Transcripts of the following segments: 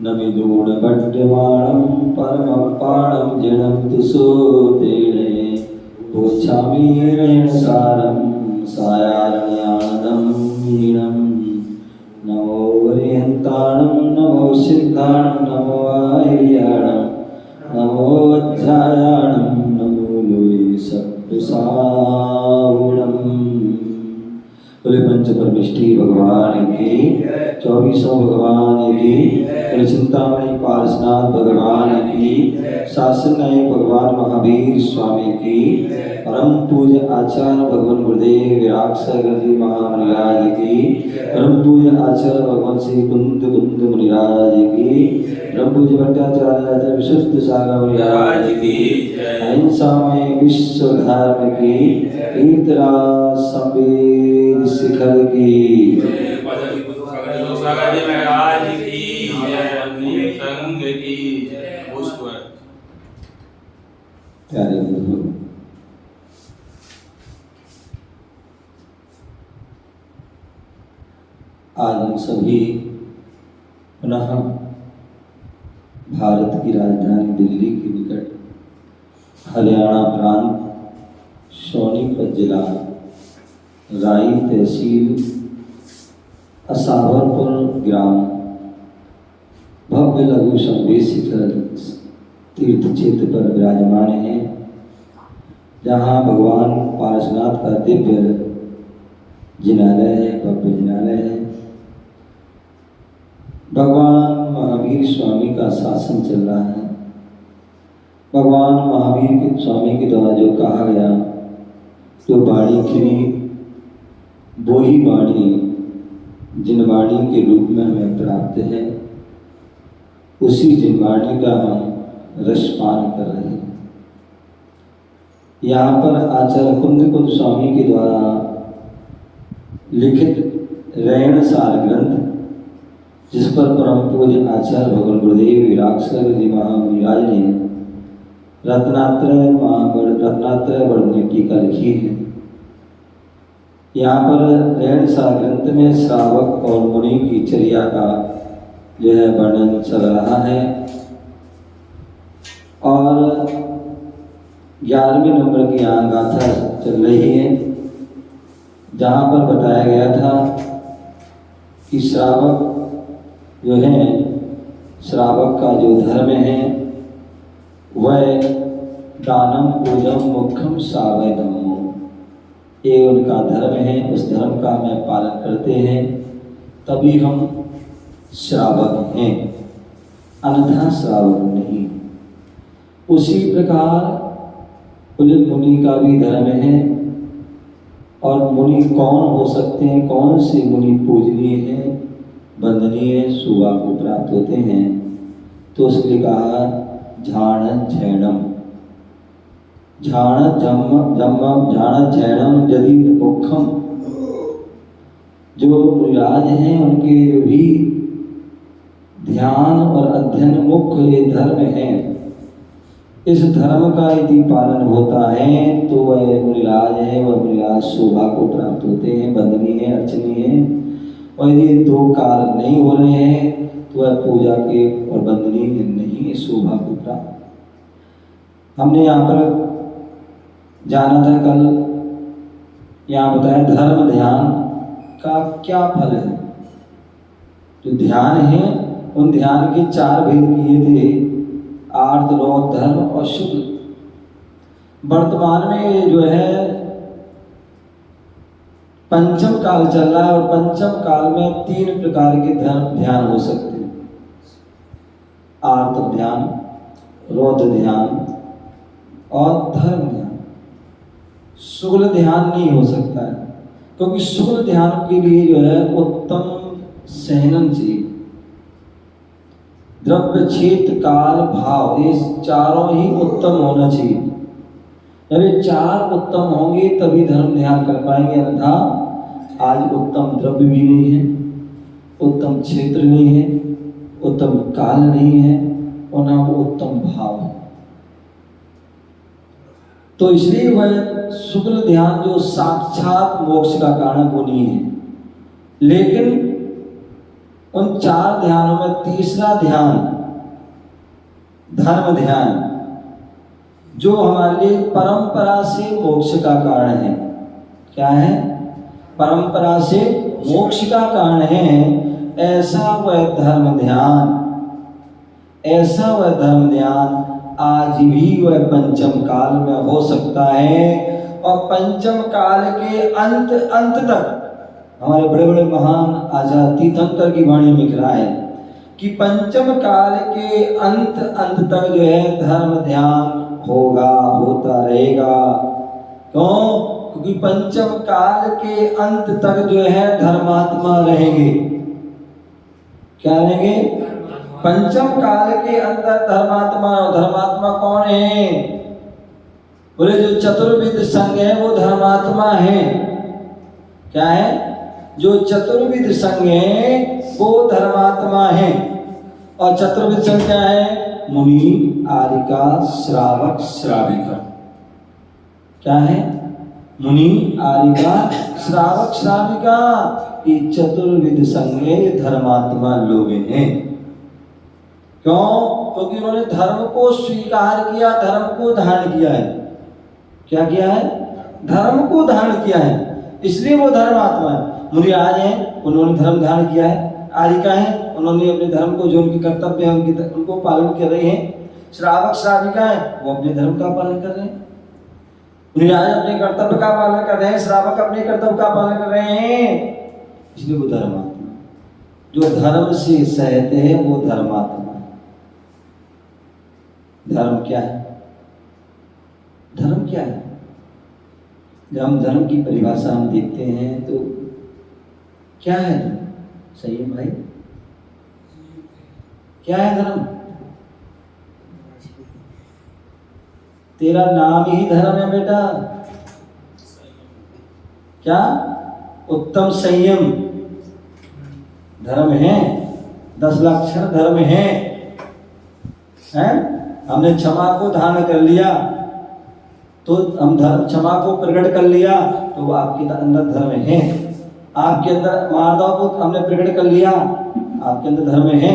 नमिदूढभट्टमाणं परमपाणं जिनं तुसोतेणे पोच्छामि रेणसारं सायारण्यानदं मीनं नमो वरिहन्ताणं नमो सिद्धाणं नमो आर्याणं नमो वज्रायाणं नमो लोये सप्तसावुणं। बोले पंच परमेष्ठी भगवान की, 24 भगवान की, बोले चिंतामणि पारसनाथ भगवान की, शासन नायक भगवान महावीर स्वामी की, परम पूज्य आचार्य भगवान गुरुदेव विराग सागर जी महाराज की, परम पूज्य आचार्य भगवान श्री कुंद कुंद मुनिराज की, परम पूज्य भट्टाचार्य आचार्य विशुद्ध सागर मुनिराज की, अहिंसा में विश्व धर्म की, तीर्थराज संवेद शिखर की, महाराज की जय, संघ की जय। प्यारे बंधु, आज हम सभी पुनः भारत की राजधानी दिल्ली के निकट हरियाणा प्रांत सोनीपत जिला राई तहसील असावरपुर ग्राम भव्य लघु संवेद शिखर तीर्थ क्षेत्र पर विराजमान है, जहाँ भगवान पारसनाथ का दिव्य जिनालय है, भव्य जिनालय है। भगवान महावीर स्वामी का शासन चल रहा है। भगवान महावीर के स्वामी के द्वारा जो कहा गया, जो वाणी खिली, वो ही वाणी जिन वाणी के रूप में हमें प्राप्त है, उसी जिन वाणी का हम रसपान कर रहे हैं। यहाँ पर आचार्य कुंद कुंद स्वामी के द्वारा लिखित रैणसार ग्रंथ, जिस पर परम पूज्य आचार्य भगवान गुरुदेव विराग सागर जी महाराज ने रत्नात्रय वर्णन टीका लिखी है। यहाँ पर रैणसार ग्रंथ में श्रावक और मुनि की चर्या का जो है वर्णन चल रहा है, और 11वें नंबर की यहाँ गाथा चल रही है, जहाँ पर बताया गया था कि श्रावक जो है, श्रावक का जो धर्म है वह दानम पूजम मुखम सावैधम, ये उनका धर्म है। उस धर्म का हमें पालन करते हैं तभी हम श्रावक हैं, अन्यथा श्रावक नहीं। उसी प्रकार कुल मुनि का भी धर्म है, और मुनि कौन हो सकते हैं, कौन से मुनि पूजनीय हैं, वंदनीय शोभा को प्राप्त होते हैं, तो उसके कहा झाण झैणम, झाण जम्म झाण झैणम यदि मुखम। जो मुनिराज हैं उनके जो भी ध्यान और अध्ययन मुख्य ये धर्म है, इस धर्म का यदि पालन होता है तो वह मुनिराज है, वह मुनिराज शोभा को प्राप्त होते हैं, वंदनीय है, अर्चनीय है। और यदि दो कार्य नहीं हो रहे हैं तो वह पूजा के और वंदनीय नहीं, शोभा को प्राप्त। हमने यहाँ पर जाना था कल, यहाँ बताया धर्म ध्यान का क्या फल है। जो ध्यान है उन ध्यान के 4 भेद किए थे, आर्त, रोध, धर्म और शुक्ल। वर्तमान में जो है पंचम काल चल रहा है, और पंचम काल में 3 प्रकार के ध्यान हो सकते हैं, आर्त ध्यान, रोध ध्यान और धर्म ध्यान। शुक्ल ध्यान नहीं हो सकता है, क्योंकि शुक्ल ध्यान के लिए जो है उत्तम सहनन चाहिए। द्रव्य, क्षेत्र, काल, भाव, ये चारों ही उत्तम होना चाहिए। जब ये 4 उत्तम होंगे तभी धर्म ध्यान कर पाएंगे, अन्यथा आज उत्तम द्रव्य भी नहीं है, उत्तम क्षेत्र नहीं है, उत्तम काल नहीं है, और ना वो उत्तम भाव है। तो इसलिए वह शुक्ल ध्यान जो साक्षात मोक्ष का कारण वो नहीं है। लेकिन उन 4 ध्यानों में तीसरा ध्यान धर्म ध्यान, जो हमारे लिए परंपरा से मोक्ष का कारण है। क्या है? परंपरा से मोक्ष का कारण है। ऐसा वह धर्म ध्यान, ऐसा वह धर्म ध्यान आज भी वह पंचम काल में हो सकता है। और पंचम काल के अंत तक हमारे बड़े बड़े महान आचार्य तीर्थंकर की वाणी में लिखा है कि पंचम काल के अंत तक जो है धर्म ध्यान होगा, होता रहेगा। क्यों? क्योंकि पंचम काल के अंत तक जो है धर्मात्मा रहेंगे। क्या रहेंगे? पंचम काल के अंदर धर्मात्मा कौन है? बोले जो चतुर्विध संघ है वो धर्मात्मा है। क्या है? जो चतुर्विध संघ है वो धर्मात्मा है। और चतुर्विध संघ क्या है? मुनि, आर्यिका, श्रावक, श्राविका। क्या है? मुनि, आर्यिका, श्रावक, श्राविका, ये चतुर्विध संघ ये धर्मात्मा लोग हैं। क्यों? क्योंकि उन्होंने धर्म को स्वीकार किया, धर्म को धारण किया है। क्या किया है? धर्म को धारण किया है, इसलिए वो धर्मात्मा है। मुनिराज हैं, उन्होंने धर्म धारण किया है। आर्यिका हैं, उन्होंने अपने धर्म को, जो उनके कर्तव्य है उनको पालन कर रहे हैं। श्रावक, श्राविका हैं, वो अपने धर्म का पालन कर रहे हैं। मुनिराज अपने कर्तव्य का पालन कर रहे हैं, श्रावक अपने कर्तव्य का पालन कर रहे हैं, इसलिए वो धर्मात्मा। जो धर्म से सहते हैं वो धर्मात्मा। धर्म क्या है? धर्म क्या है? जब हम धर्म की परिभाषा हम देखते हैं तो क्या है धर्म? सही है भाई, क्या है धर्म? तेरा नाम ही धर्म है बेटा। क्या? उत्तम संयम धर्म है। 10 लक्षण धर्म है। हमने क्षमा को धारण कर लिया तो हम धर्म, क्षमा को प्रकट कर लिया तो वो आपके अंदर धर्म है। आपके अंदर मार्दव को हमने प्रकट कर लिया, आपके अंदर धर्म है।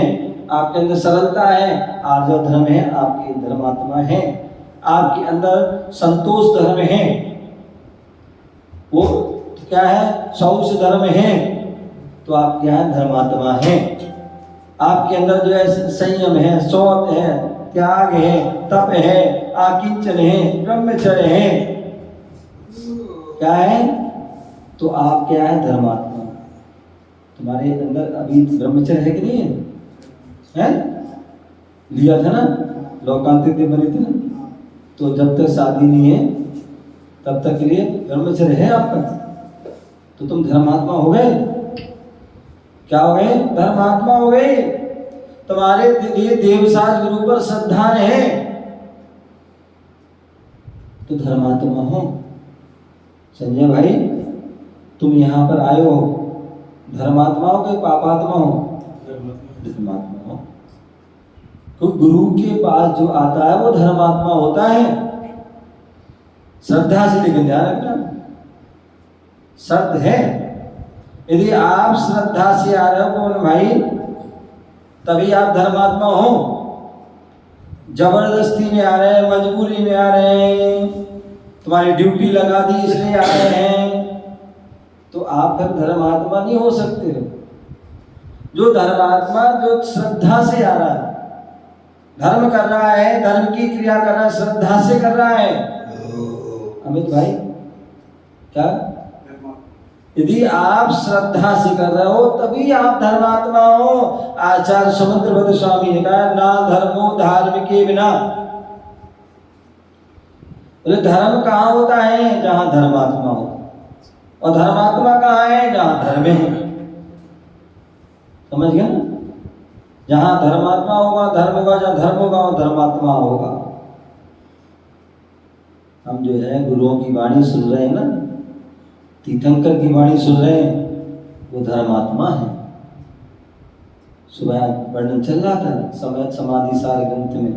आपके अंदर सरलता है, आर्जव धर्म है, आपके धर्मात्मा है। आपके अंदर संतोष धर्म है, वो क्या है? सौच धर्म है, तो आप क्या है? धर्मात्मा है। आपके अंदर जो है संयम है, शौच है, त्याग है, तप है, आकिंचन है, ब्रह्मचर्य है। क्या है? तो आप क्या है? धर्मात्मा। तुम्हारे अंदर अभी ब्रह्मचर्य है कि नहीं है? है? लिया था ना, लोकांतिक बनी थी ना। तो जब तक शादी नहीं है तब तक के लिए ब्रह्मचर्य है आपका, तो तुम धर्मात्मा हो गए। क्या हो गए? धर्मात्मा हो गए। तुम्हारे लिए देवसाज गुरु पर श्रद्धा है तो धर्मात्मा हो। संजय भाई, तुम यहाँ पर आए हो, धर्मात्मा हो कि पापात्मा हो? धर्मात्मा हो। तो गुरु के पास जो आता है वो धर्मात्मा होता है। श्रद्धा से, लेकिन ध्यान रखना, शर्त है, यदि आप श्रद्धा से आ रहे हो कौन भाई, तभी आप धर्मात्मा हो। जबरदस्ती में आ रहे हैं, मजबूरी में आ रहे हैं, तुम्हारी ड्यूटी लगा दी इसलिए आ रहे हैं, तो आप फिर धर्मात्मा नहीं हो सकते हो। जो धर्मात्मा जो श्रद्धा से आ रहा है, धर्म कर रहा है, धर्म की क्रिया कर रहा है, श्रद्धा से कर रहा है। अमित भाई, क्या? यदि आप श्रद्धा से कर रहे हो तभी आप धर्मात्मा हो। आचार्य समुद्रभद्र स्वामी ने कहा, ना धर्मो धार्मिक के बिना। धर्म कहाँ होता है? जहां धर्मात्मा हो। और धर्मात्मा कहाँ है? जहां धर्म है। समझ गया ना? जहां धर्मात्मा होगा धर्म होगा, जहां धर्म होगा वहां धर्मात्मा होगा। हम जो है गुरुओं की वाणी सुन रहे हैं ना, तीर्थंकर की वाणी सुन रहे हैं, वो धर्मात्मा है। सुबह वर्णन चल रहा था समय समाधि सार ग्रंथ में,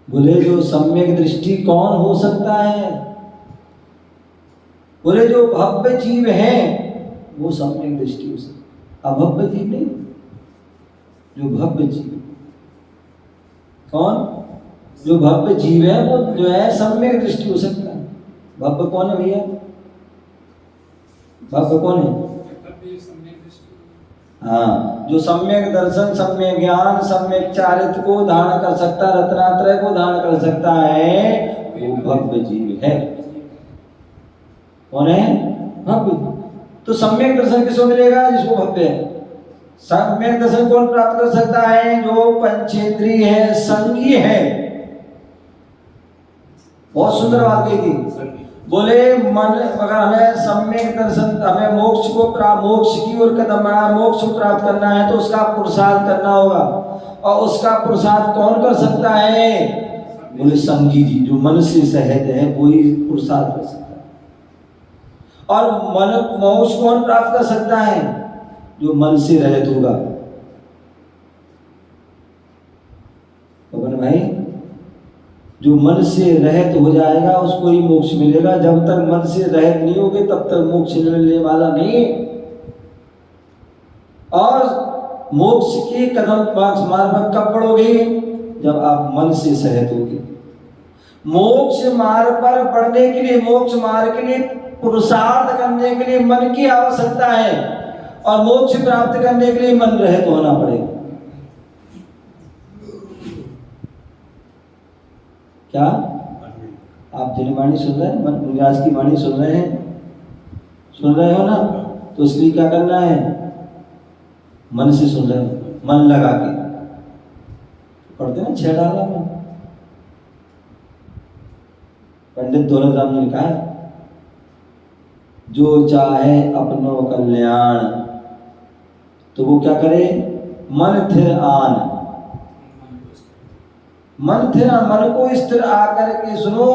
बोले जो सम्यक दृष्टि कौन हो सकता है? बोले जो भव्य जीव है वो सम्यक दृष्टि हो सकता है। अभव्य जीव नहीं, जो भव्य जीव। कौन? जो भव्य जीव है वो जो है सम्यक दृष्टि हो सकता है। भव्य कौन है भैया? भव्य कौन है? हाँ, जो सम्यक दर्शन, सम्यक ज्ञान, सम्यक चारित्र को धारण कर सकता, रत्नात्रय को धारण कर सकता है, वो भव्य जीव है। कौन है? भव्य। तो सम्यक दर्शन किसको मिलेगा? जिसको भव्य है। सम्यक दर्शन कौन प्राप्त कर सकता है? जो पंचेंद्रिय है, संगी है। बहुत सुंदर बात कही थी। बोले मन, अगर हमें सम्यक दर्शन, हमें मोक्ष को मोक्ष की ओर कदम बढ़ा, मोक्ष को प्राप्त करना है तो उसका पुरुषार्थ करना होगा। और उसका पुरुषार्थ कौन कर सकता है? बोले संगी जी, जो मन से सहज है वही पुरुषार्थ कर सकता है। और मन मोक्ष कौन प्राप्त कर सकता है? जो मन से रहित होगा। पवन भाई, जो मन से रहित हो जाएगा उसको ही मोक्ष मिलेगा। जब तक मन से रहित नहीं होगे तब तक मोक्ष मिलने वाला नहीं। और मोक्ष के कदम मार्ग पर कब पड़ोगे? जब आप मन से सहित होगे। मोक्ष मार्ग पर बढ़ने के लिए, मोक्ष मार्ग के लिए पुरुषार्थ करने के लिए मन की आवश्यकता है, और मोक्ष प्राप्त करने के लिए मन रहित होना पड़ेगा। क्या आप जनवाणी सुन रहे हैं? मुनिराज की वाणी सुन रहे हैं? सुन रहे हो ना? तो उसके लिए क्या करना है? मन से सुन रहे हो, मन लगा के पढ़ते ना 6 डाला में। पंडित दौलत राम ने कहा, जो चाहे अपनो कल्याण तो वो क्या करे? मन थिर आन। मन थिर, मन को स्थिर आकर के सुनो,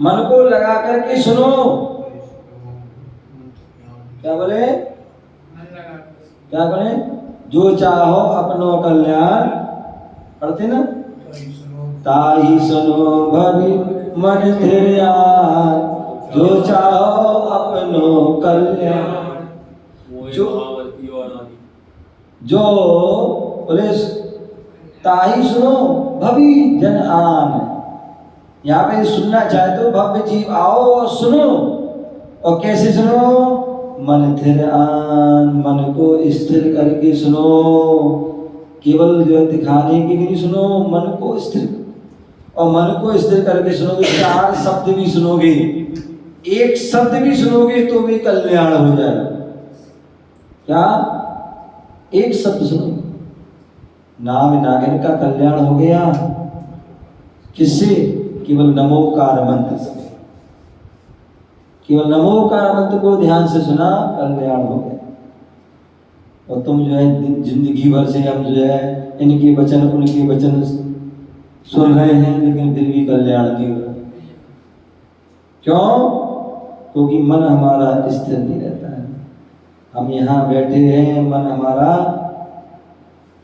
मन को लगा करके सुनो। क्या बोले? क्या बोले? जो चाहो अपनो कल्याण, पढ़ते ना, ताही सुनो भवि मन थिर आन, जो चाहो अपनो कल्याण। जो बोले ताही सुनो भवि जन आन। यहाँ पे सुनना चाहे तो भव्य जीव आओ और सुनो। और कैसे सुनो? मन थिर आन, मन को स्थिर करके सुनो। केवल जो है दिखाने के लिए नहीं सुनो, मन को स्थिर। और मन को स्थिर करके सुनोगे, 4 शब्द भी सुनोगे, 1 शब्द भी सुनोगे तो भी कल्याण हो जाएगा। क्या? 1 शब्द सुनो, नाग नागिन का कल्याण हो गया। किससे? केवल नमोकार मंत्र से। केवल नमोकार मंत्र को ध्यान से सुना, कल्याण हो गया। और तुम जो है जिंदगी भर से हम जो है इनके वचन उनके वचन सुन रहे हैं, लेकिन फिर भी कल्याण नहीं हो रहा। क्यों? क्योंकि मन हमारा स्थिर नहीं रहता है। हम यहाँ बैठे हैं, मन हमारा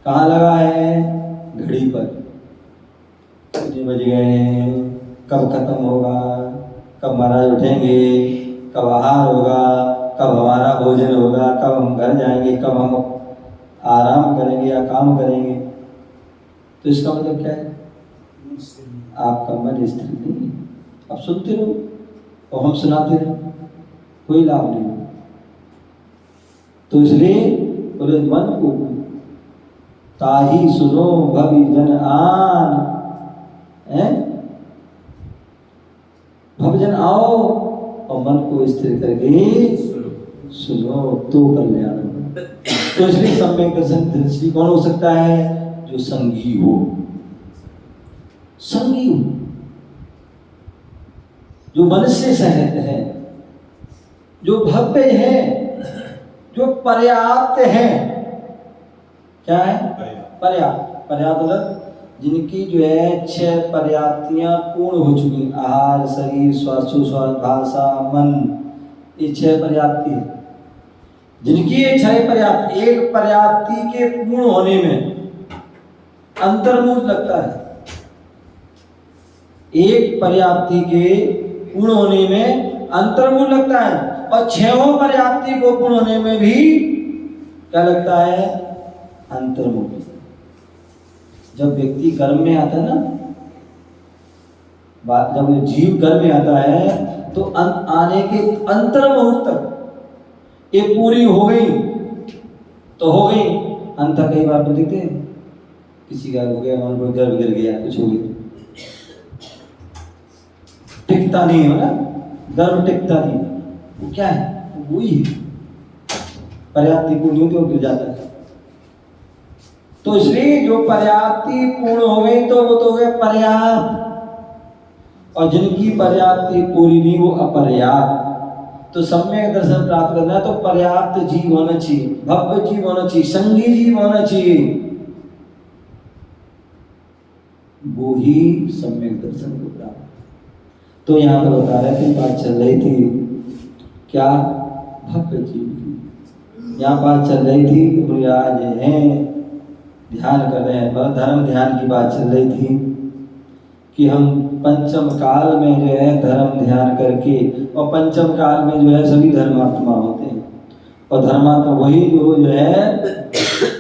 कहाँ लगा है? घड़ी पर। कितने बज गए, कब खत्म होगा, कब महाराज उठेंगे, कब आहार होगा, कब हमारा भोजन होगा, कब हम घर जाएंगे, कब हम आराम करेंगे या काम करेंगे। तो इसका मतलब क्या है? आपका मन स्थिर नहीं है। अब सुनते रहो और हम सुनाते रहो, कोई लाभ नहीं। तो इसलिए बोले मन को ताही सुनो भवि जन आन। भवजन आओ और मन को स्थिर करके सुनो तो कल्याण। तो इसलिए सम्यक दर्शन दृष्टि कौन हो सकता है? जो संगी हो। संगी हो, जो मन से सहज है, जो भव्य है, जो पर्याप्त है। क्या है? पर्याप्त। पर्याप्त मतलब जिनकी जो है 6 पर्याप्तियां पूर्ण हो चुकी। आहार, शरीर, श्वासोच्छ्वास, भाषा, मन, ये 6 पर्याप्ति है। जिनकी ये 6 पर्याप्त, एक पर्याप्ति के पूर्ण होने में अंतर्मुख लगता है। एक पर्याप्ति के पूर्ण होने में अंतर्मुख लगता है। और छहों पर्याप्ति को पूर्ण होने में भी क्या लगता है? अंतर्मुखी। जब व्यक्ति कर्म में आता है ना, जब जीव कर्म में आता है तो आने के अंतर मुहूर्त तक ये पूरी हो गई तो हो गई। अंतर कई बार तो देखते हैं किसी का हो गया, मन को गर्भ गिर गया, कुछ हो गया, टिकता नहीं है ना, गर्भ टिकता नहीं। वो क्या है? वही है, पर्याप्ति पूर्ण होती है, गिर जाता है। तो इसलिए जो पर्याप्ति पूर्ण हो गई तो वो तो हो गया पर्याप्त, और जिनकी पर्याप्ति पूरी नहीं वो अपर्याप्त। तो सम्यक दर्शन प्राप्त करना है तो पर्याप्त जीव होना चाहिए, भव्य जीव होना चाहिए, संगी जीव होना चाहिए, वो ही सम्यक दर्शन को प्राप्त। तो यहाँ पर बता रहे थे, बात चल रही थी क्या? भव्य जीव की। यहाँ बात चल रही थी कि मुनिराज हैं ध्यान कर रहे हैं, पर धर्म ध्यान की बात चल रही थी कि हम पंचम काल में जो है धर्म ध्यान करके, और पंचम काल में जो है सभी धर्मात्मा होते हैं, और धर्मात्मा वही जो है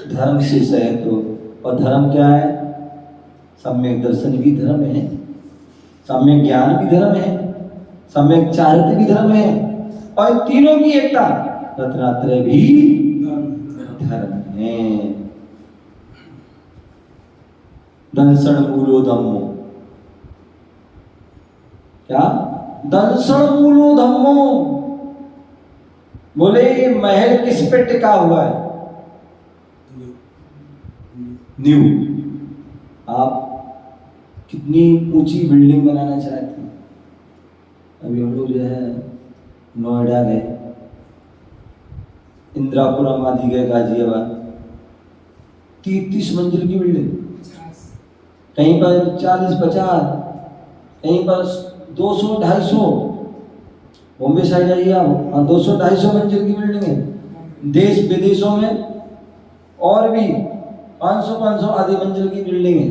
धर्म से सहित हो। और धर्म क्या है? सम्यक दर्शन भी धर्म है, सम्यक ज्ञान भी धर्म है, सम्यक चारित्र भी धर्म है, और तीनों की एकता रत्नात्रय भी धर्म है। दंसण मूलो धम्मो, क्या? दंसण मूलो धम्मो। बोले महल किस पे टिका हुआ है? नींव। आप कितनी ऊंची बिल्डिंग बनाना चाहते हैं? अभी हम लोग जो है नोएडा गए, इंदिरापुरम आदि गए, गाजियाबाद, 30 मंजिल की बिल्डिंग, कहीं पर 40-50, कहीं पर 200-250। बॉम्बे साइड जाइए आप, 200-250 मंजिल की बिल्डिंग है। देश विदेशों में और भी 500 आधी मंजिल की बिल्डिंग है।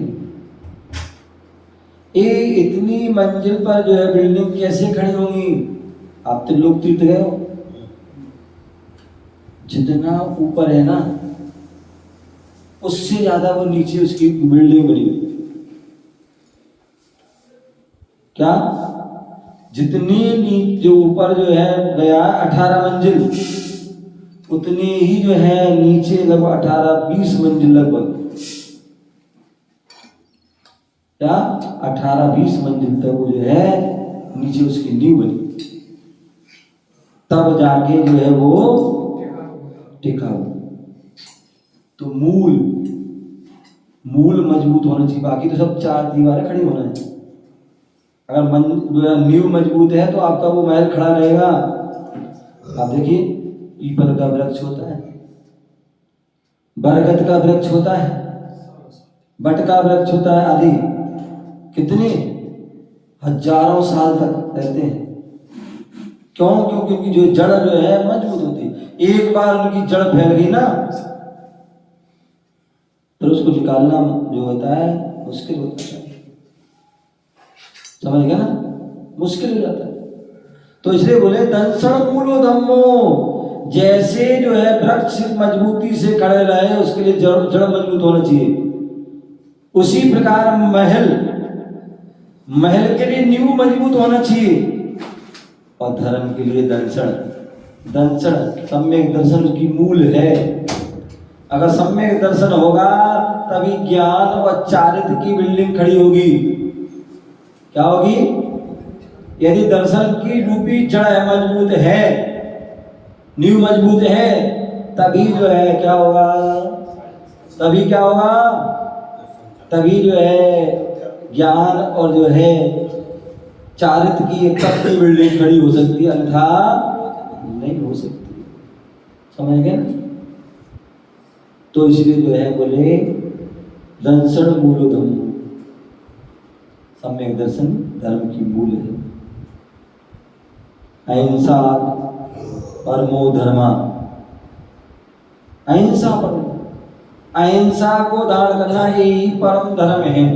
ये इतनी मंजिल पर जो है बिल्डिंग कैसे खड़ी होंगी? आप तो लोग तीर्थ गए हो, जितना ऊपर है ना उससे ज्यादा वो नीचे उसकी बिल्डिंग बनी हुई। क्या? जितनी जो ऊपर जो है गया 18 मंजिल, उतनी ही जो है नीचे लगभग 18-20 मंजिल लगभग, क्या 18-20 मंजिल तक वो जो है नीचे उसकी नींव बनी, तब जाके जो है वो टिका हुआ। तो मूल मजबूत होना चाहिए, बाकी तो सब चार दीवारें खड़ी होना है। अगर नींव मजबूत है तो आपका वो महल खड़ा रहेगा। आप देखिए पीपल का वृक्ष होता है, बरगद का वृक्ष होता है, बट का वृक्ष होता है आदि, कितने हजारों साल तक रहते हैं। क्यों? क्योंकि जो जड़ जो है मजबूत होती है। एक बार उनकी जड़ फैल गई ना तो उसको निकालना जो होता है मुश्किल होता है। समझ गया ना? मुश्किल हो जाता है। तो इसलिए बोले दंसण मूलो धम्मो, जैसे जो है वृक्ष मजबूती से खड़े रहे उसके लिए जड़ मजबूत होना चाहिए, उसी प्रकार महल के लिए नींव मजबूत होना चाहिए, और धर्म के लिए दंसण सम्यक दर्शन की मूल है। अगर सम्यक दर्शन होगा तभी ज्ञान और चारित्र की बिल्डिंग खड़ी होगी। क्या होगी? यदि दर्शन की रूपी जड़ मजबूत है, नींव मजबूत है, तभी जो है क्या होगा? तभी क्या होगा? तभी जो है ज्ञान और जो है चारित्र की एक पक्की बिल्डिंग खड़ी हो सकती है, अन्यथा नहीं हो सकती। समझ गए? तो इसलिए जो है बोले दंसण मूलो धम्मो, सम्यक दर्शन धर्म की मूल है। अहिंसा परमो धर्मा, अहिंसा परम, अहिंसा को धारण करना यही परम धर्म है।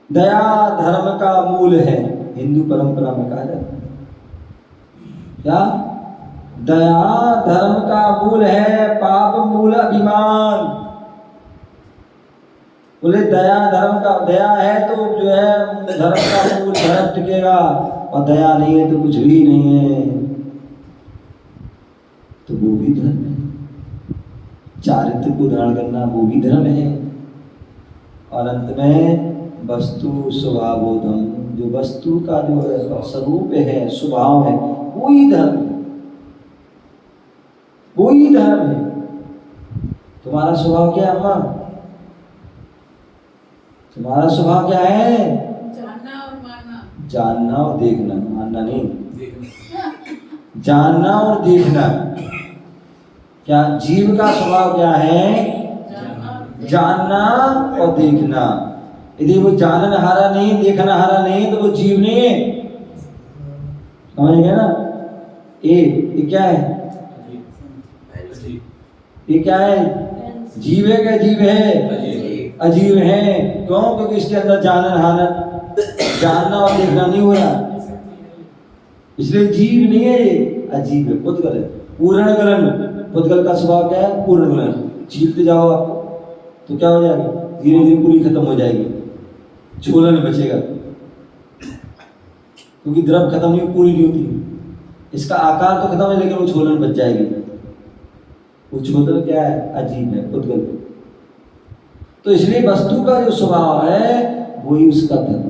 दया धर्म का मूल है, हिंदू परंपरा में कहा जाता है। क्या? दया धर्म का मूल है, पाप मूल अभिमान। बोले दया है तो जो है धर्म का मूल धर्म टिकेगा, और दया नहीं है तो कुछ भी नहीं है। तो वो भी धर्म है। चारित्र को धारण करना वो भी धर्म है। और अंत में वस्तु स्वभावोधम, जो वस्तु का जो है स्वरूप है, स्वभाव है, वो ही धर्म है, वो ही धर्म है। तुम्हारा स्वभाव क्या है अम्मा? तुम्हारा स्वभाव क्या है? जानना और मानना। जानना और देखना, मानना नहीं, जानना और देखना। क्या जीव का स्वभाव क्या है? जानना और देखना। यदि वो जानन हारा नहीं, देखना हारा नहीं, तो वो जीव नहीं है। समझ गए ना? ये क्या है? ये क्या है? जीव है क्या? जीव है, अजीब है। क्यों? क्योंकि इसके अंदर जानन हारा, जानना और देखना नहीं हो रहा, इसलिए जीव नहीं है, ये अजीब है, पुद्गल है। पूर्ण गलन, पुद्गल का स्वभाव क्या है? पूर्ण गलन। छीलते जाओ आपको तो क्या हो जाएगा? धीरे धीरे पूरी खत्म हो जाएगी, छोलन बचेगा, क्योंकि द्रव खत्म नहीं, पूरी नहीं होती। इसका आकार तो खत्म है लेकिन वो छोलन बच जाएगी। वो छोलन क्या है? अजीब है, पुद्गल। तो इसलिए वस्तु का जो स्वभाव है वही उसका धर्म।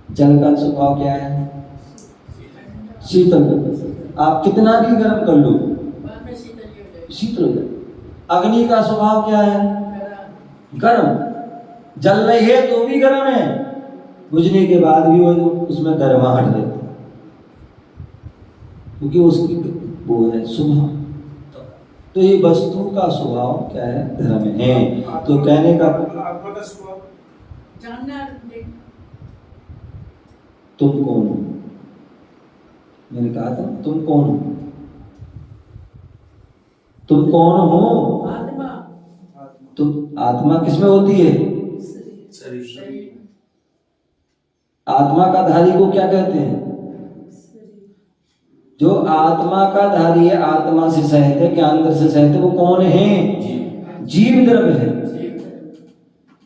जल का स्वभाव क्या है? शीतल। आप कितना भी गर्म कर लो, शीतल हो जाए। अग्नि का स्वभाव क्या है? गर्म। जल रही है तो भी गर्म है, बुझने के बाद भी वो उसमें गर्माहट रहती है, क्योंकि उसकी वो है स्वभाव। तो ये वस्तु का स्वभाव क्या है? धर्म है। तो कहने का जानना। तुम कौन हो? मैंने कहा था तुम कौन हो? तुम कौन हो? आत्मा। तुम आत्मा किसमें होती है? आत्मा का धारी को क्या कहते हैं? जो आत्मा का धारी है, आत्मा से सहित है, ज्ञान से सहित है, वो कौन है? जीव द्रव्य है।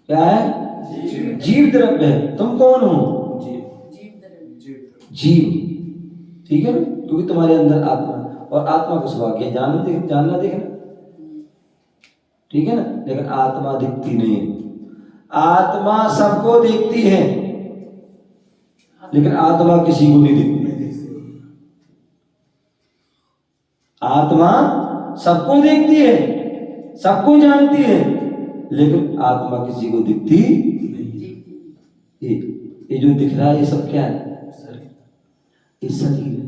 क्या है? जीव द्रव्य है। तुम कौन हो? जीव। ठीक है ना? क्योंकि तुम्हारे अंदर आत्मा, और आत्मा को स्वभाव क्या? जानना देखना, ठीक है ना? लेकिन आत्मा दिखती नहीं है। आत्मा सबको देखती है, लेकिन आत्मा किसी को नहीं दिखती। आत्मा सबको देखती है, सबको जानती है, लेकिन आत्मा किसी को दिखती नहीं। ये जो दिख रहा है ये सब क्या है? ये शरीर है।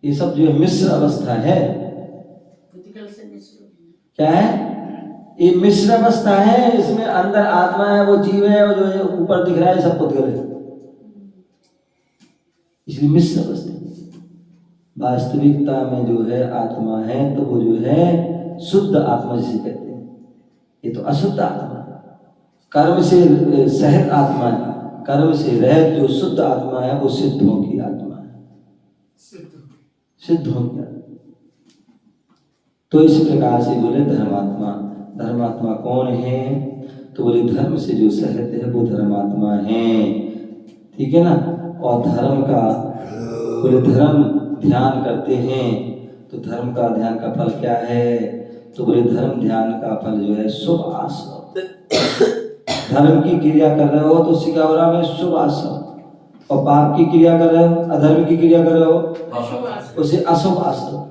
ये सब जो है मिश्र अवस्था है। क्या है? ये मिश्र अवस्था है। इसमें अंदर आत्मा है, वो जीव है, और जो ऊपर दिख रहा है सब पुद्गल है, इसलिए मिश्र अवस्था। वास्तविकता में जो है आत्मा है तो वो जो है शुद्ध आत्मा जिसे कहते हैं। ये तो अशुद्ध आत्मा, कर्म से सहित आत्मा है। कर्म से रहित जो शुद्ध आत्मा है वो सिद्धों की आत्मा है, सिद्धों की। तो इस प्रकार से बोले धर्मात्मा। धर्मात्मा कौन है? तो बोले धर्म से जो सहित है वो धर्मात्मा है। ठीक है ना? और धर्म का बोले धर्म ध्यान करते हैं तो धर्म का ध्यान का फल क्या है? तो बोले धर्म ध्यान का फल जो है शुभ आशा। धर्म की क्रिया कर रहे हो तो उससे क्या हो रहा है? शुभ आशा। और पाप की क्रिया कर रहे हो, अधर्म की क्रिया कर रहे हो, उसे अशुभ आशा।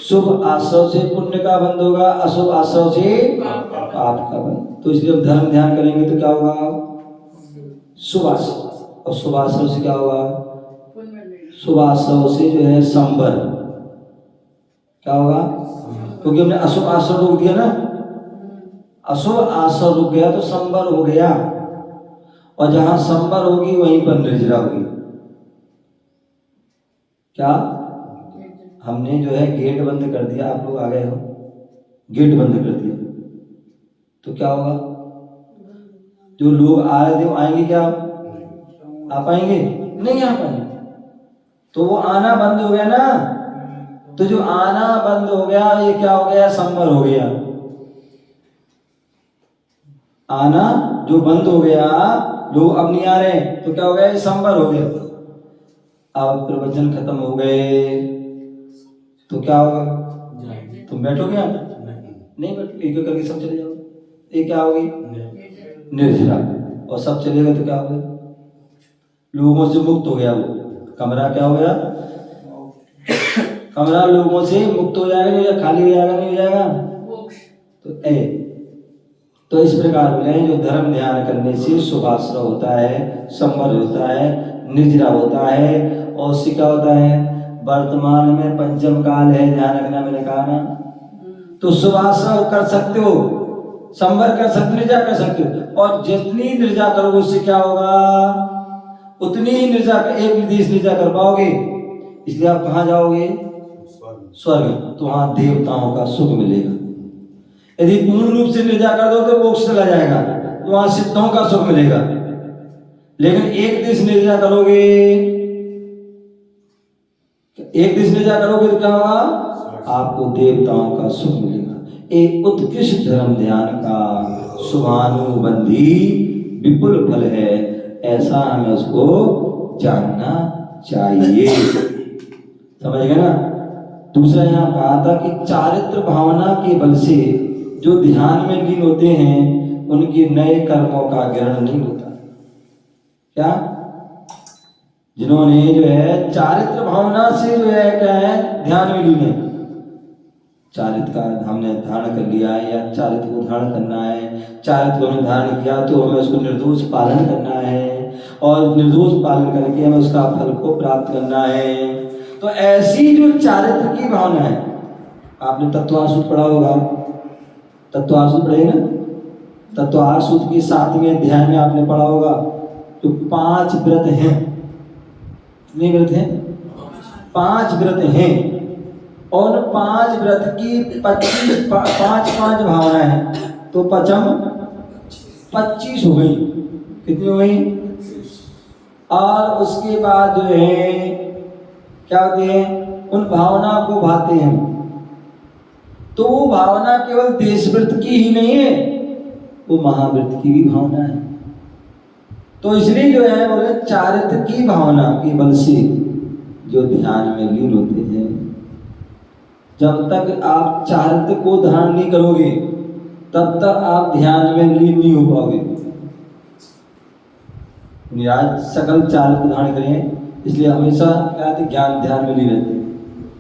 शुभ आशा से पुण्य का बंध होगा, अशुभ आशा से पाप का बंध। तो इसलिए धर्म ध्यान करेंगे तो क्या होगा? शुभ आशा। और शुभ आशा से क्या होगा? शुभ आशा से जो है संबर। क्या होगा? क्योंकि हमने अशुभ आशा रोक दिया ना, अशुभ आशा रुक गया तो संबर हो गया, और जहां संबर होगी वहीं पर निर्जरा होगी। क्या? हमने जो है गेट बंद कर दिया, आप लोग आ गए हो, गेट बंद कर दिया तो क्या होगा? जो लोग आ रहे थे वो आएंगे क्या? आ पाएंगे? नहीं आ पाएंगे। तो वो आना बंद हो गया ना, तो जो आना बंद हो गया ये क्या हो गया? संवर हो गया। आना जो बंद हो गया, लोग अब नहीं आ रहे, तो क्या हो गया? ये संवर हो गया। अब प्रवचन खत्म हो गए तो क्या होगा? तुम बैठोगे? नहीं बैठो, एक एक करके सब चले जाओ। ये क्या होगी? निर्जरा। और सब चलेगा तो क्या होगा? लोगों से मुक्त हो गया वो कमरा। क्या हो गया? कमरा लोगों से मुक्त हो जाएगा या खाली हो जाएगा? नहीं हो जाएगा। तो इस प्रकार बोले जो धर्म ध्यान करने से सुभाश्रय होता है, संवर होता है, निर्जरा होता है। और उससे क्या होता है? वर्तमान में पंचम काल है, ध्यान रखना, मैंने कहा ना। तो सुभाश्रय कर सकते हो, संवर कर सकते, निर्जरा कर सकते हो। और जितनी निर्जरा करोगे उससे क्या होगा? उतनी ही निर्जरा, एक निर्देश निर्जरा कर पाओगे। इसलिए आप कहाँ जाओगे? स्वर्ग। तो वहां देवताओं का सुख मिलेगा। यदि पूर्ण रूप से निर्जरा कर दो तो मोक्ष चला जाएगा, तो वहां सिद्धों का सुख मिलेगा। लेकिन एक दिश निर्जरा करोगे, एक दिश निर्जरा करोगे तो क्या होगा? आपको देवताओं का सुख मिलेगा। एक उत्कृष्ट धर्म ध्यान का शुभानुबंधी विपुल फल है, ऐसा हमें उसको जानना चाहिए। समझ गए ना? दूसरा यहाँ कहा था कि चारित्र भावना के बल से जो ध्यान में लीन होते हैं उनके नए कर्मों का ग्रहण नहीं होता। क्या? जिन्होंने जो है चारित्र भावना से जो है क्या है? ध्यान में लीन है। चारित्र का हमने धारण कर लिया है या चारित्र को धारण करना है, चारित्र को धारण किया तो हमें उसको निर्दोष पालन करना है, और निर्दोष पालन करके हमें उसका फल को प्राप्त करना है। तो ऐसी जो चारित्र की भावना है, आपने तत्वार सूत्र पढ़ा होगा, तत्वार सूत्र पढ़े ना? तत्वार सूत्र के 7वें अध्याय में आपने पढ़ा होगा तो 5 व्रत हैं। कितने व्रत हैं? 5 व्रत हैं। और 5 व्रत की 5 भावनाएं हैं, तो पचम 25 हो गई। कितनी हो गई? और उसके बाद जो है क्या होते हैं? उन भावना को भाते हैं। तो वो भावना केवल देशव्रत की ही नहीं है, वो महाव्रत की भी भावना है। तो इसलिए जो है बोले चारित्र की भावना के बल से जो ध्यान में लीन होते हैं, जब तक आप चारित्र को धारण नहीं करोगे तब तक आप ध्यान में लीन नहीं हो पाओगे। आज सकल चारित्र धारण करें, इसलिए हमेशा क्या ज्ञान ध्यान में लीन रहते हैं।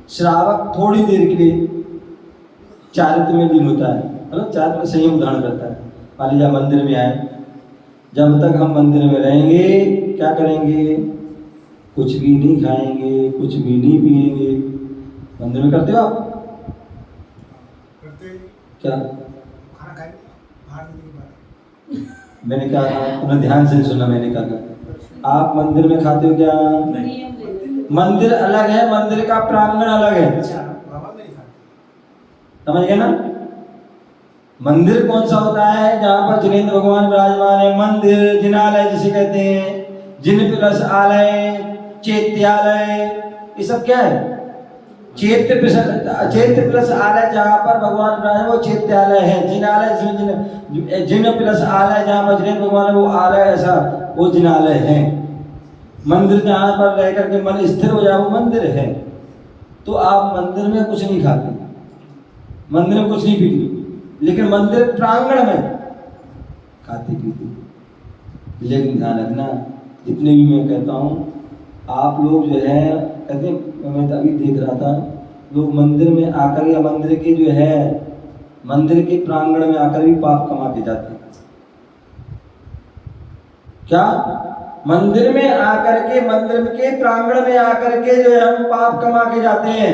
श्रावक थोड़ी देर के लिए चारित्र में लीन होता है, मतलब चारित्र में संयम धारण करता है। मान लीजिए मंदिर में आए, जब तक हम मंदिर में रहेंगे क्या करेंगे? कुछ भी नहीं खाएंगे, कुछ भी नहीं पिएंगे। मंदिर में करते हो आप? करते क्या? खाना खाएंगे बाहर नहीं। मैंने कहा तुमने ध्यान से सुना, मैंने कहा आप मंदिर में खाते हो क्या? मंदिर अलग है, मंदिर का प्रांगण अलग है। बाबा में नहीं खाते। समझ गए ना? मंदिर कौन सा होता है? जहाँ पर जिनेंद्र भगवान विराजमान है। मंदिर जिनालय जिसे कहते हैं, जिन प्लस आलय, चैत्यालय, ये सब क्या है? चैत्य प्लस आलय जहाँ पर भगवान विराजमान वो चैत्यालय है। जिनालय जिन प्लस आलय जहाँ पर जिनेंद्र भगवान है वो आलय, ऐसा वो जिनालय है। मंदिर जहाँ पर रह करके मन स्थिर हो जाए वो मंदिर है। तो आप मंदिर में कुछ नहीं खाते, मंदिर में कुछ नहीं पीते, लेकिन मंदिर प्रांगण में खाते पीते। लेकिन ध्यान रखना, जितने भी मैं कहता हूँ, आप लोग जो है कहते, मैं अभी देख रहा था, लोग मंदिर में आकर या मंदिर के जो है मंदिर के प्रांगण में आकर भी पाप कमा के जाते हैं। क्या? मंदिर में आकर के, मंदिर के प्रांगण में आकर के जो है हम पाप कमा के जाते हैं।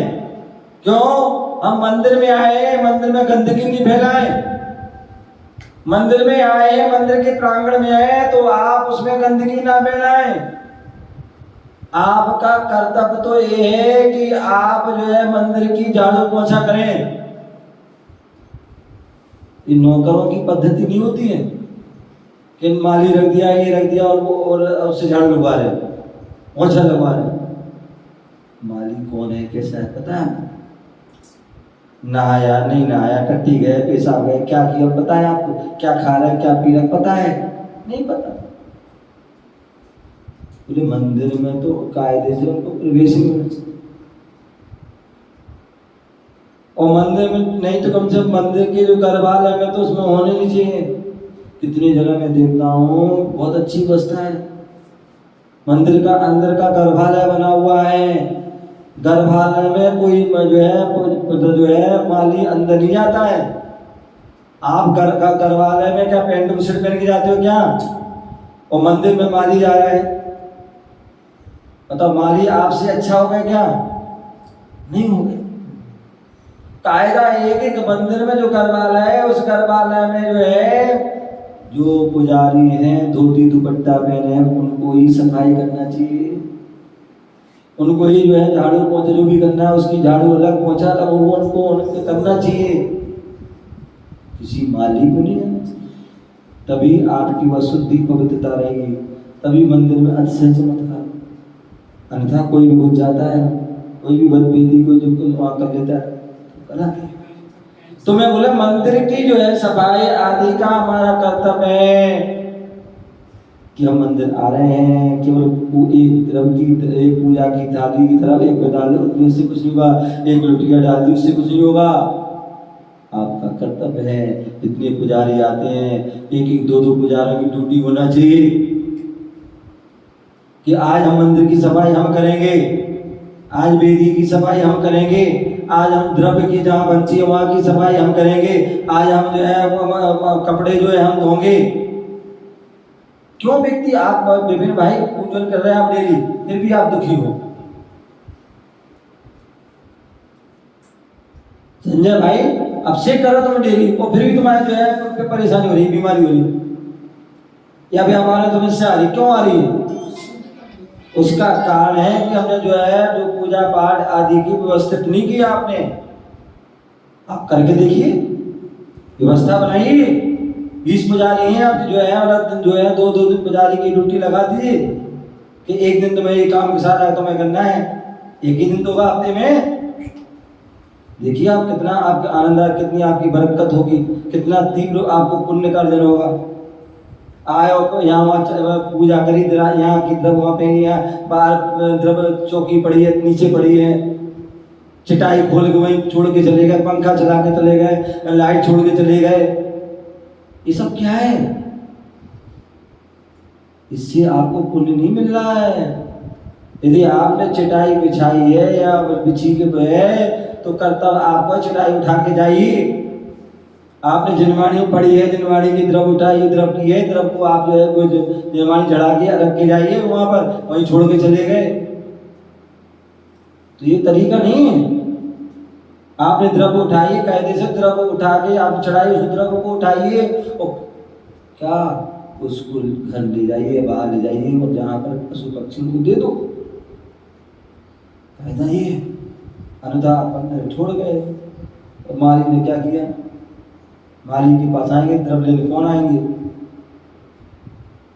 क्यों? हम मंदिर में आए, मंदिर में गंदगी नहीं फैलाए। मंदिर में आए, मंदिर के प्रांगण में आए तो आप उसमें गंदगी ना फैलाएं। आपका कर्तव्य तो ये है कि आप जो है मंदिर की झाड़ू पोछा करें। ये नौकरों की पद्धति नहीं होती है कि माली रख दिया, ये रख दिया, और उससे झाड़ू लगवा रहे, पोछा लगवा रहे। माली कौन है, कैसा है, पता है? नहाया नहीं नहाया, टट्टी गए, पेशाब गए, क्या किया पता है आपको? क्या खा रहा है, क्या पी रहा है पता है? नहीं पता। बोले मंदिर में तो कायदे से उनको प्रवेश नहीं होना चाहिए, और मंदिर में नहीं तो कम से कम मंदिर के जो गर्भालय में तो उसमें होने नहीं चाहिए। कितनी जगह मैं देखता हूँ, बहुत अच्छी व्यवस्था है, मंदिर का अंदर का गर्भालय बना हुआ है, गर्भालय में कोई जो है माली अंदर नहीं जाता है। आप गर्भालय में क्या पैंट शर्ट पहन के जाते हो क्या? और मंदिर में माली जा रहा है, बताओ माली आपसे अच्छा हो गया क्या? नहीं हो गया। कायदा एक मंदिर में जो गर्भालय है, उस गर्भालय में जो है जो पुजारी हैं धोती दुपट्टा पहने हैं, उनको ही सफाई करना चाहिए, उनको ही जो है झाड़ू पोछा जो भी करना है, उसकी झाड़ू अलग पोछा अलग, वो उनको करना चाहिए, किसी माली को नहीं करना चाहिए। तभी आपकी वह शुद्धि पवित्रता रहेगी, तभी मंदिर में अच्छे चमत्कार। अन्यथा कोई भी घुस जाता है, कोई भी बदबेदी कोई जो वहाँ कर लेता है, तो मैं बोला मंदिर की जो है सफाई आदि का हमारा कर्तव्य है कि हम मंदिर आ रहे हैं, केवल एक तरफ की एक पूजा की थाली की तरफ एक बदाल उतने से कुछ नहीं होगा, एक लुटिया डाल दी उससे कुछ नहीं होगा। आपका कर्तव्य है, इतने पुजारी आते हैं, एक एक दो दो पुजारियों की ड्यूटी होना चाहिए कि आज हम मंदिर की सफाई हम करेंगे, आज वेदी की सफाई हम करेंगे, आज हम द्रव्य की जहाँ बनती है वहाँ की सफाई हम करेंगे, आज हम जो है कपड़े जो है हम धोंगे। क्यों व्यक्ति आप विभिन्न भाई पूजन कर रहे हैं आप डेली, फिर भी आप दुखी हो? संजय भाई अब से कर रहा तुम डेली, और फिर भी तुम्हारे जो है परेशानी हो रही, बीमारी हो रही, या भी हमारे समस्या आ रही, क्यों आ रही है? उसका कारण है कि हमने जो है जो पूजा पाठ आदि की व्यवस्थित नहीं किया आपने। आप करके देखिए, व्यवस्था बनाइए। 20 पुजारी हैं, आप जो है अलग दिन जो है 2-2 दिन पुजारी की ड्यूटी लगा दीजिए कि एक दिन तुम्हें ये काम के साथ आया तुम्हें करना है, एक ही दिन तो होगा हफ्ते में। देखिए आप कितना आपका आनंद, कितनी आपकी बरकत होगी, कितना तीव्र आपको पुण्य का अर्जन होगा। आए और यहाँ वहाँ पूजा करी, यहाँ की द्रव वहाँ पे, यहाँ बाहर द्रव चौकी पड़ी है, नीचे पड़ी है, चटाई खोल के वहीं छोड़ के चले गए, पंखा चला के चले गए, लाइट छोड़ के चले गए, ये सब क्या है? इससे आपको पुण्य नहीं मिल रहा है। यदि आपने चटाई बिछाई है या बिछी के है तो कर्तव्य आपको चटाई उठा के जाइए। आपने जिनवाणी पड़ी है, जिनवाणी की द्रव उठाई, द्रव की है, द्रव को आप जो है कोई जिनवाणी चढ़ा के रख के जाइए वहां पर, वहीं छोड़ के चले गए, तो ये तरीका नहीं है। आपने द्रव उठाइए, कायदे से द्रव उठा के आप चढ़ाइए, उस द्रव को उठाइए और क्या उसको घर ले जाइए, बाहर ले जाइए और जहाँ पर पशु पक्षी को दे दो, कायदा ये। अन्यथा अपन छोड़ गए। और माली ने क्या किया? माली के पास आएंगे द्रव लेने, कौन आएंगे?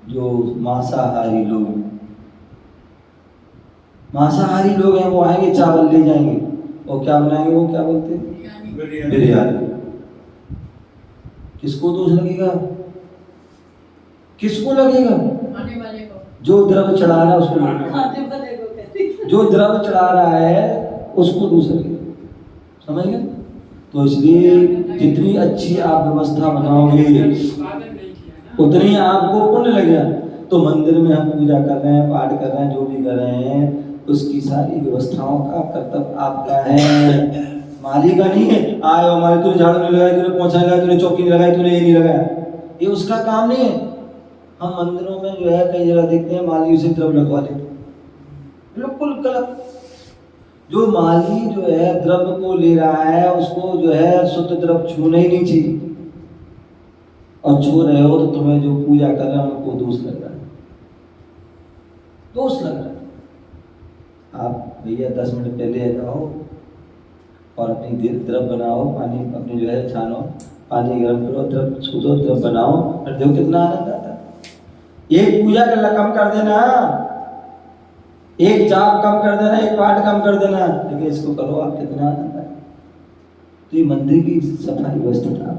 जो मांसाहारी लोग, मांसाहारी लोग हैं वो आएंगे, चावल ले जाएंगे और क्या बनाएंगे? वो क्या बोलते हैं? बिरयानी। किसको दोष लगेगा? किसको लगेगा? खाने वाले को, जो द्रव्य चढ़ा रहा है उसको लगेगा, जो द्रव्य चढ़ा रहा है उसको दोष लगेगा। समझ गए? तो इसलिए जितनी अच्छी आप व्यवस्था बनाओगे उतनी आपको पुण्य लगेगा। तो मंदिर में हम पूजा कर रहे हैं, पाठ कर रहे हैं, जो भी कर रहे हैं, उसकी सारी व्यवस्थाओं का कर्तव्य आपका है, माली का नहीं है। आए हमारे तूने झाड़ू नहीं लगाई, तूने पोछा नहीं लगाया, तूने चौकी नहीं लगाई, तूने ये नहीं लगाया, ये उसका काम नहीं है। हम मंदिरों में जो है कई जगह देखते हैं माली उसे द्रव्य लगवा लेते, बिल्कुल गलत। जो माली जो है द्रव्य को ले रहा है उसको जो है शुद्ध द्रव्य छूना ही नहीं चाहिए, और छू रहे हो तो तुम्हें जो पूजा कर रहे हैं उनको दोष लग रहा है, दोष लग रहा है। आप भैया 10 मिनट पहले जाओ और अपनी द्रव्य बनाओ, पानी अपने जो है छानो, पानी गर्म करो, द्रव्य छू दो, द्रव्य बनाओ, और देखो कितना आनंद आता है। एक पूजा कम कर देना, एक जाप कम कर देना, एक पाठ कम कर देना, लेकिन इसको करो आप कितना आनंद है। तो ये मंदिर की सफाई व्यवस्था।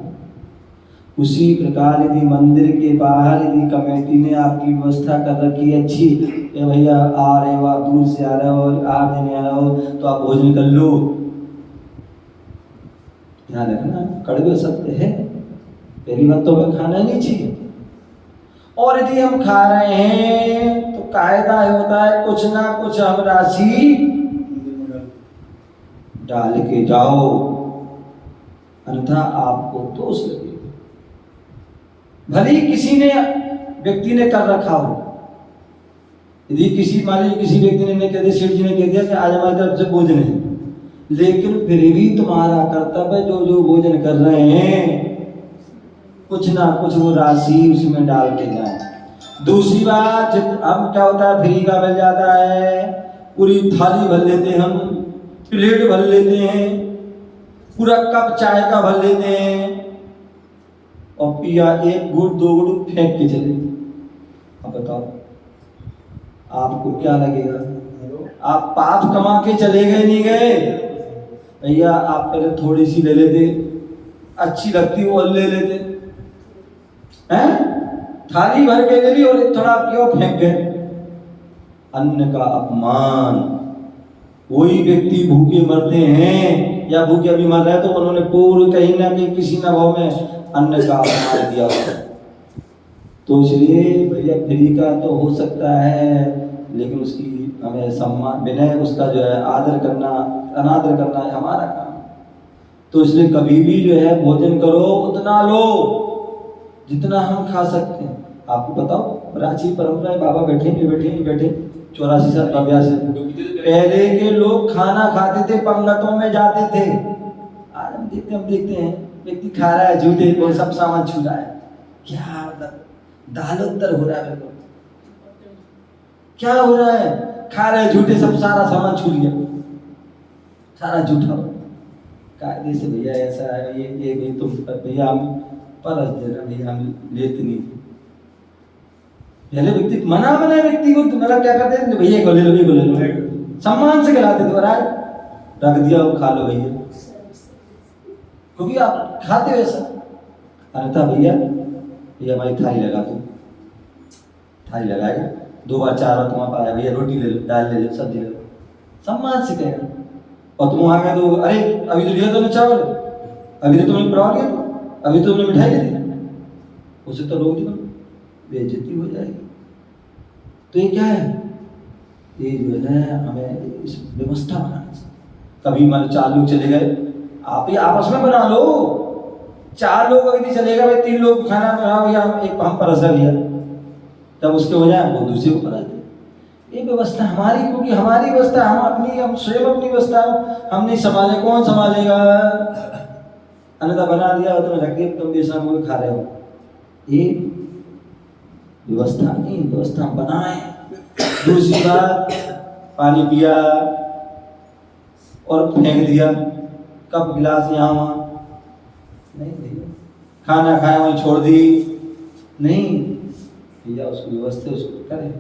उसी प्रकार यदि मंदिर के बाहर यदि कमेटी ने आपकी व्यवस्था कर रखी है अच्छी, कि भैया आ रहे हो, आप दूर से आ रहे हो, आठ दिन आ रहे हो, तो आप भोजन कर लो। ध्यान रखना, कड़वे सत्य है, पहली बात तो हमें खाना नहीं चाहिए। और यदि हम खा रहे हैं तो कायदा होता है कुछ ना कुछ हम राशि डाल के जाओ, अन्यथा आपको दोष लगेगा। भले ही किसी ने व्यक्ति ने कर रखा हो, यदि किसी मान लीजिए किसी व्यक्ति ने कह दिया, सेठ जी ने कह दिया कि आज हमारी तरफ से भोजन है, लेकिन फिर भी तुम्हारा कर्तव्य जो जो भोजन कर रहे हैं कुछ ना कुछ वो राशि उसमें डाल के जाए। दूसरी बात, हम क्या होता है, फ्री का मिल जाता है, पूरी थाली भर लेते हैं, हम प्लेट भर लेते हैं, पूरा कप चाय का भर लेते हैं, और पिया एक घूट दो घूट फेंक के चले। अब बताओ आपको क्या लगेगा? आप पाप कमा के चले गए नहीं गए? भैया आप पहले थोड़ी सी ले लेते, अच्छी लगती वो ले लेते हैं, थाली भर के ले ली और थोड़ा क्यों फेंक गए? अन्न का अपमान। वही व्यक्ति भूखे मरते हैं या भूखे अभी मर रहे हैं तो उन्होंने पूर्व कहीं ना कहीं किसी न भाव में अन्न का अपमान दिया हुआ। तो इसलिए भैया फ्री का तो हो सकता है, लेकिन उसकी हमें सम्मान विनय, उसका जो है आदर करना, अनादर करना है हमारा काम। तो इसलिए कभी भी जो है भोजन करो उतना लो जितना हम खा सकते हैं। आपको बताओ प्राचीन परंपरा है, बाबा बैठे 84 साल का अभ्यास है। पहले के लोग खाना खाते थे, पंगतों में जाते थे। आज हम देखते हैं व्यक्ति खा रहा है झूठे को, सब सामान छू रहा है। क्या मतलब दालोत्तर हो रहा है, बिल्कुल क्या हो रहा है? खा रहे झूठे, सब सारा सामान छू लिया, सारा झूठा। कायदे से भैया ऐसा है, ये भी तुम भैया हम परस देना, भैया हम लेते नहीं। पहले व्यक्ति मना व्यक्ति को मतलब क्या करते थे, भैया को ले लो, सम्मान से खिलाते थे, महाराज रख दिया वो खा लो भैया, क्योंकि आप खाते हो ऐसा। अन्यथा भैया भाई थाली लगा दो, थाली लगाएगा, 2 बार 4 बार तुम्हारा पाया, भैया रोटी ले लो, दाल ले लो, सब्जी ले लो, सम्मान से कहेगा। और तुम वहां गए तो अरे अभी तो लिया तुमने चावल, अभी तो तुमने पराठा लिया, अभी तो तुमने मिठाई ले दी, उसे तो रोक दिया, बेइज्जती हो जाएगी। तो ये क्या है? ये जो है हमें इस व्यवस्था बनानी चाहिए। कभी मान 4 लोग चले गए, आप ही आपस में बना लो। 4 लोग यदि चलेगा भाई, 3 लोग खाना बना भैया, एक हम परसा लिया, तब उसके हो जाए वो दूसरे को परा दे। ये व्यवस्था हमारी, क्योंकि हमारी व्यवस्था हम स्वयं अपनी व्यवस्था हम नहीं संभाले, कौन संभालेगा? अन्यथा बना दिया तो रख दिया, तुम बेसन वो खा रहे हो। ये व्यवस्था नहीं, व्यवस्था बनाए। दूसरी बात, पानी पिया और फेंक दिया, कप गिलास यहाँ वहाँ नहीं दिया, खाना खाया वहीं छोड़ दी, नहीं भैया उसको व्यवस्था उसको करें।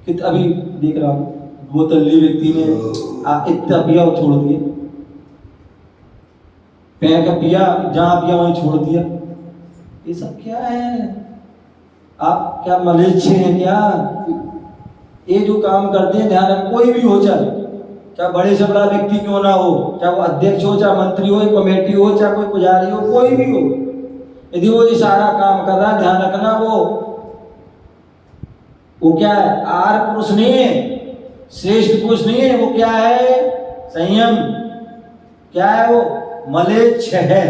कि अभी देख रहा हूँ बोतल ली व्यक्ति ने इतना पिया और छोड़ दिया, फेंक पिया, जहाँ पिया वहीं छोड़ दिया। ये सब क्या है? आप क्या मलेच्छ हैं क्या? ये जो काम करते हैं ध्यान रख, कोई भी हो जाए, चाहे बड़े से बड़ा व्यक्ति क्यों ना हो, चाहे वो अध्यक्ष हो, चाहे मंत्री हो, कमेटी हो, चाहे कोई पुजारी हो, कोई भी हो, यदि वो ये सारा काम कर रहा है, ध्यान रखना वो क्या है? आर पुरुष नहीं है, श्रेष्ठ पुरुष नहीं है, वो क्या है? संयम। क्या है वो? मलेच्छ है।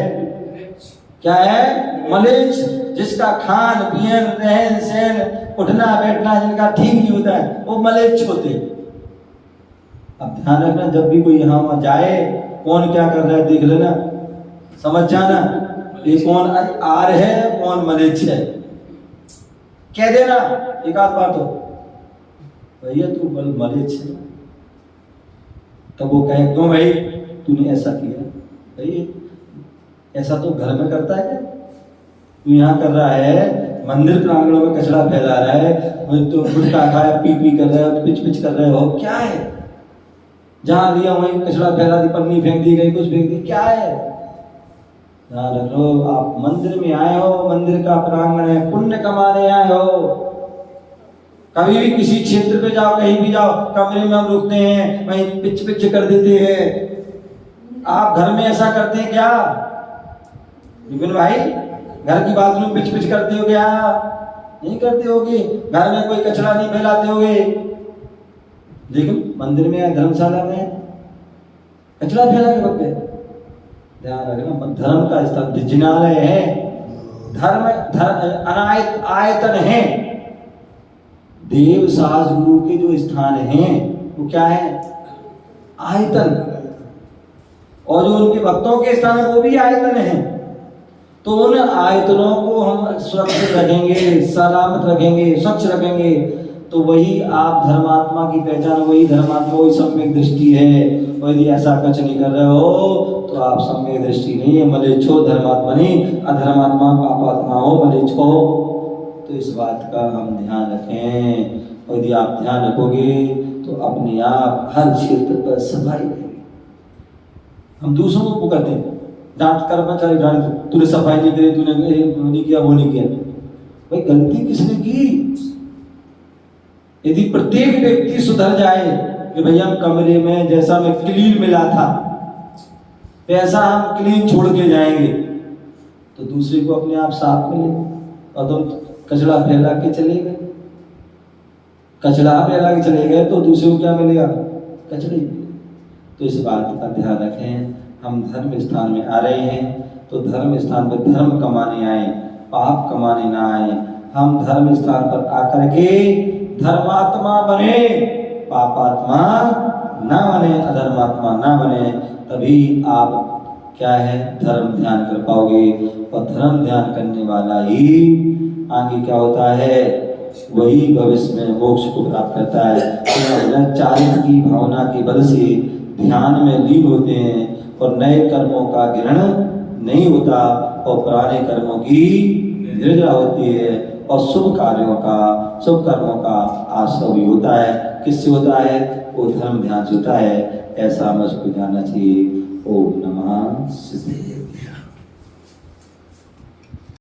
क्या है? मलेच्छ। जिसका खान पियन रहन सहन उठना बैठना जिनका ठीक नहीं होता है, वो मलेच्छ होते हैं। अब ध्यान रखना, जब भी कोई यहाँ वहाँ जाए, कौन क्या कर रहा है देख लेना, समझ जाना ये कौन आर है, कौन मलेच्छ है। कह देना एक आध बार तो, भैया तू मलेच्छ है। तब वो कहे क्यों भाई तूने ऐसा किया? भाई ऐसा तो घर में करता है क्या? तू यहाँ कर रहा है मंदिर प्रांगणों में कचरा फैला रहा है, तो गुटखा खाया, पी पी कर रहे हो, पिच पिच कर रहे हो, क्या है? जहां दिया वहीं कचरा फैला दी, पन्नी फेंक दी, गई कुछ फेंक दी, क्या है? ध्यान रखो, आप मंदिर में आए हो, मंदिर का प्रांगण है, पुण्य कमाने आए हो। कभी भी किसी क्षेत्र पे जाओ, कहीं भी जाओ, कमरे में हम रुकते हैं, वहीं पिच पिच कर देते हैं। आप घर में ऐसा करते हैं क्या विपिन भाई? घर की बाथरूम पिच पिच करते हो क्या? नहीं करते होगे। घर में कोई कचरा नहीं फैलाते होगे, लेकिन मंदिर में या धर्मशाला में कचरा फैला के रखते हैं। ध्यान रखना, धर्म का स्थान जिनालय है, धर्म अनायत आयतन है। देव सास गुरु के जो स्थान हैं वो क्या है? आयतन। और जो उनके भक्तों के स्थान है वो भी आयतन है। तो उन आयतनों को हम सुरक्षित रखेंगे, सलामत रखेंगे, स्वच्छ रखेंगे, तो वही आप धर्मात्मा की पहचान, वही धर्मात्मा, वही सम्यक दृष्टि है। और यदि ऐसा कुछ नहीं कर रहे हो तो आप सम्यक दृष्टि नहीं है, मलेच्छ हो, धर्मात्मा नहीं, अधर्मात्मा पापात्मा हो, मलेच्छ हो। तो इस बात का हम ध्यान रखें। और यदि आप ध्यान रखोगे तो अपने आप हर क्षेत्र पर सफाई रहेगी। हम दूसरों को कहते हैं, डांट कर्मचारी डांट, तूने सफाई नहीं करी, तूने नहीं किया, वो नहीं किया। भाई गलती किसने की? यदि प्रत्येक व्यक्ति सुधर जाए कि भैया हम कमरे में जैसा मैं क्लीन मिला था वैसा हम क्लीन छोड़ के जाएंगे, तो दूसरे को अपने आप साफ मिलेगा। और तुम कचरा फैला के चले गए, कचरा फैला के चले गए तो दूसरे को क्या मिलेगा? कचरे। तो इस बात का ध्यान रखें। हम धर्म स्थान में आ रहे हैं तो धर्म स्थान पर धर्म कमाने आए, पाप कमाने ना आए। हम धर्म स्थान पर आकर के धर्मात्मा बने, पापात्मा ना बने, अधर्मात्मा ना बने। तभी आप क्या है? धर्म ध्यान कर पाओगे। और धर्म ध्यान करने वाला ही आगे क्या होता है? वही भविष्य में मोक्ष को प्राप्त करता है। चारित्र की भावना के बल से ध्यान में लीन होते हैं और नए कर्मों का ग्रहण नहीं होता और पुराने कर्मों की निर्जरा होती है और शुभ कार्यों का, शुभ कर्मों का आश्रय भी होता है। किससे होता है? वो धर्म ध्यान से होता है। ऐसा हमें उसको जानना चाहिए। ओम नमः शिवाय।